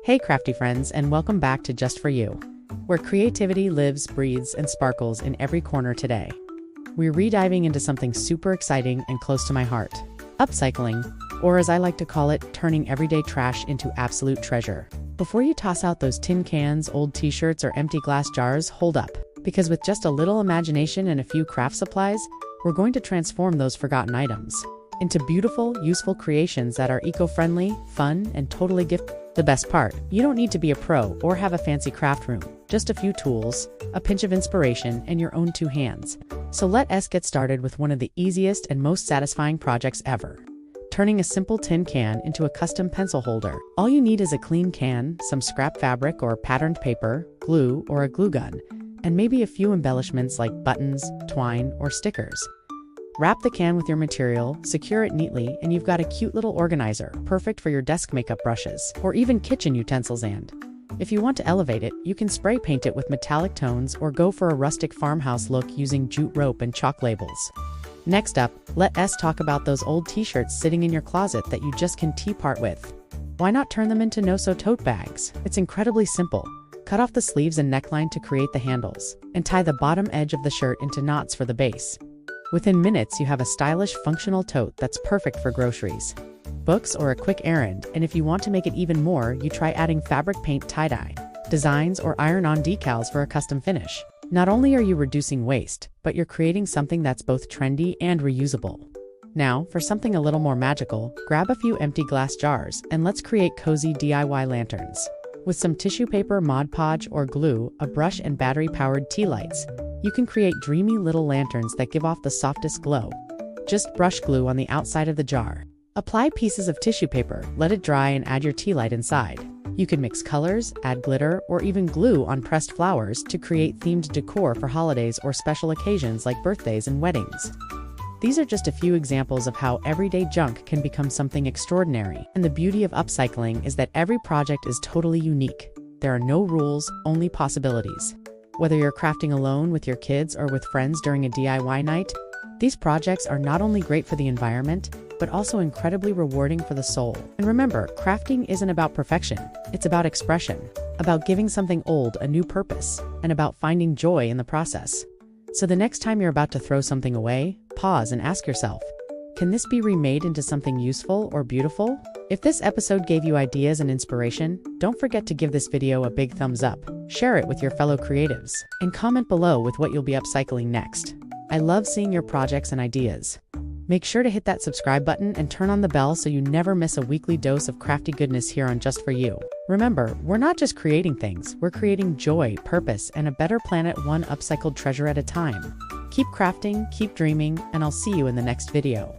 Hey crafty friends, and welcome back to Just For You, where creativity lives, breathes, and sparkles in every corner today. We're rediving into something super exciting and close to my heart: upcycling, or as I like to call it, turning everyday trash into absolute treasure. Before you toss out those tin cans, old t-shirts, or empty glass jars, hold up, because with just a little imagination and a few craft supplies, we're going to transform those forgotten items into beautiful, useful creations that are eco-friendly, fun, and totally gift. The best part, you don't need to be a pro or have a fancy craft room, just a few tools, a pinch of inspiration, and your own two hands. So let us get started with one of the easiest and most satisfying projects ever: turning a simple tin can into a custom pencil holder. All you need is a clean can, some scrap fabric or patterned paper, glue or a glue gun, and maybe a few embellishments like buttons, twine, or stickers. Wrap the can with your material, secure it neatly, and you've got a cute little organizer, perfect for your desk makeup brushes, or even kitchen utensils. And if you want to elevate it, you can spray paint it with metallic tones or go for a rustic farmhouse look using jute rope and chalk labels. Next up, let us talk about those old t-shirts sitting in your closet that you just can't part with. Why not turn them into no-sew tote bags? It's incredibly simple. Cut off the sleeves and neckline to create the handles, and tie the bottom edge of the shirt into knots for the base. Within minutes, you have a stylish, functional tote that's perfect for groceries, books, or a quick errand. And if you want to make it even more, you try adding fabric paint, tie-dye designs, or iron-on decals for a custom finish. Not only are you reducing waste, but you're creating something that's both trendy and reusable. Now, for something a little more magical, grab a few empty glass jars and let's create cozy DIY lanterns. With some tissue paper, Mod Podge, or glue, a brush, and battery-powered tea lights, you can create dreamy little lanterns that give off the softest glow. Just brush glue on the outside of the jar. Apply pieces of tissue paper, let it dry, and add your tea light inside. You can mix colors, add glitter, or even glue on pressed flowers to create themed decor for holidays or special occasions like birthdays and weddings. These are just a few examples of how everyday junk can become something extraordinary. And the beauty of upcycling is that every project is totally unique. There are no rules, only possibilities. Whether you're crafting alone with your kids or with friends during a DIY night, these projects are not only great for the environment, but also incredibly rewarding for the soul. And remember, crafting isn't about perfection. It's about expression, about giving something old a new purpose, and about finding joy in the process. So the next time you're about to throw something away, pause and ask yourself, can this be remade into something useful or beautiful? If this episode gave you ideas and inspiration, don't forget to give this video a big thumbs up, share it with your fellow creatives, and comment below with what you'll be upcycling next. I love seeing your projects and ideas. Make sure to hit that subscribe button and turn on the bell so you never miss a weekly dose of crafty goodness here on Just For You. Remember, we're not just creating things, we're creating joy, purpose, and a better planet, one upcycled treasure at a time. Keep crafting, keep dreaming, and I'll see you in the next video.